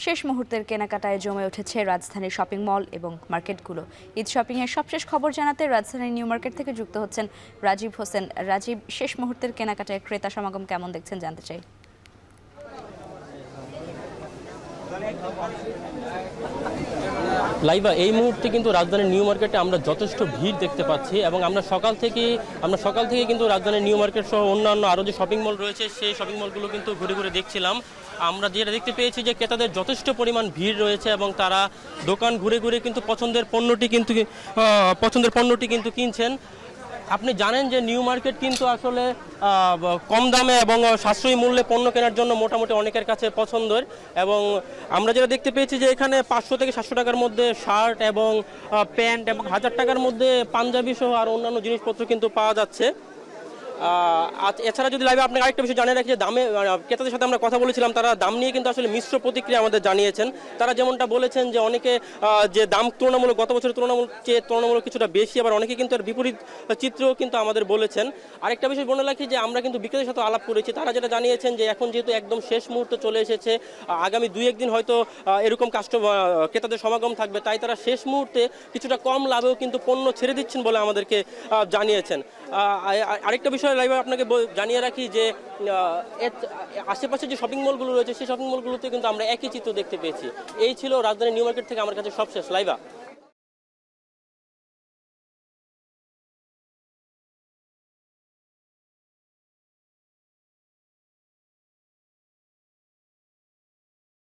শেষ মুহূর্তের কেনাকাটায় জমে উঠেছে রাজধানীর শপিং মল এবং মার্কেটগুলো। ঈদ শপিংয়ের সবশেষ খবর জানাতে রাজধানীর নিউ মার্কেট থেকে যুক্ত হচ্ছেন রাজীব হোসেন। রাজীব, শেষ মুহূর্তের কেনাকাটায় ক্রেতা সমাগম কেমন দেখছেন জানতে চাই। লাইভা, এই মুহূর্তে কিন্তু রাজধানীর নিউ মার্কেটে আমরা যথেষ্ট ভিড় দেখতে পাচ্ছি এবং আমরা সকাল থেকে কিন্তু রাজধানীর নিউ মার্কেট সহ অন্যান্য আরও যে শপিং মল রয়েছে সেই শপিং মলগুলো কিন্তু ঘুরে ঘুরে দেখছিলাম। আমরা যেটা দেখতে পেয়েছি যে ক্রেতাদের যথেষ্ট পরিমাণ ভিড় রয়েছে এবং তারা দোকান ঘুরে ঘুরে কিন্তু পছন্দের পণ্যটি কিন্তু কিনছেন। আপনি জানেন যে নিউ মার্কেট কিন্তু আসলে কম দামে এবং সাশ্রয়ী মূল্যে পণ্য কেনার জন্য মোটামুটি অনেকের কাছে পছন্দের, এবং আমরা যেটা দেখতে পেয়েছি যে এখানে 500 থেকে 700 টাকার মধ্যে শার্ট এবং প্যান্ট এবং 1000 টাকার মধ্যে পাঞ্জাবি সহ আর অন্যান্য জিনিসপত্র কিন্তু পাওয়া যাচ্ছে। এছাড়া যদি লাইভে আপনাকে আরেকটা বিষয় জানিয়ে রাখি যে দামে ক্রেতাদের সাথে আমরা কথা বলেছিলাম, তারা দাম নিয়ে কিন্তু আসলে মিশ্র প্রতিক্রিয়া আমাদের জানিয়েছেন। তারা যেমনটা বলেছেন যে অনেকে যে দাম তুলনামূলক গত বছরের তুলনামূলক কিছুটা বেশি, আবার অনেকে কিন্তু এর বিপরীত চিত্রও কিন্তু আমাদের বলেছেন। আরেকটা বিষয় বলে রাখি যে আমরা কিন্তু বিক্রেতাদের সাথে আলাপ করেছি, তারা যেটা জানিয়েছেন যে এখন যেহেতু একদম শেষ মুহূর্তে চলে এসেছে, আগামী 2-1 দিন হয়তো এরকম ক্রেতাদের সমাগম থাকবে, তাই তারা শেষ মুহূর্তে কিছুটা কম লাভেও কিন্তু পণ্য ছেড়ে দিচ্ছেন বলে আমাদেরকে জানিয়েছেন। আরেকটা বিষয় লাইভে আপনাকে জানিয়ে রাখি যে আশেপাশে যে শপিং মলগুলো রয়েছে সেই শপিং মলগুলোতে কিন্তু আমরা একই চিত্র দেখতে পেয়েছি। এই ছিল রাজধানী নিউ মার্কেট থেকে আমার কাছে সবশেষ লাইভা।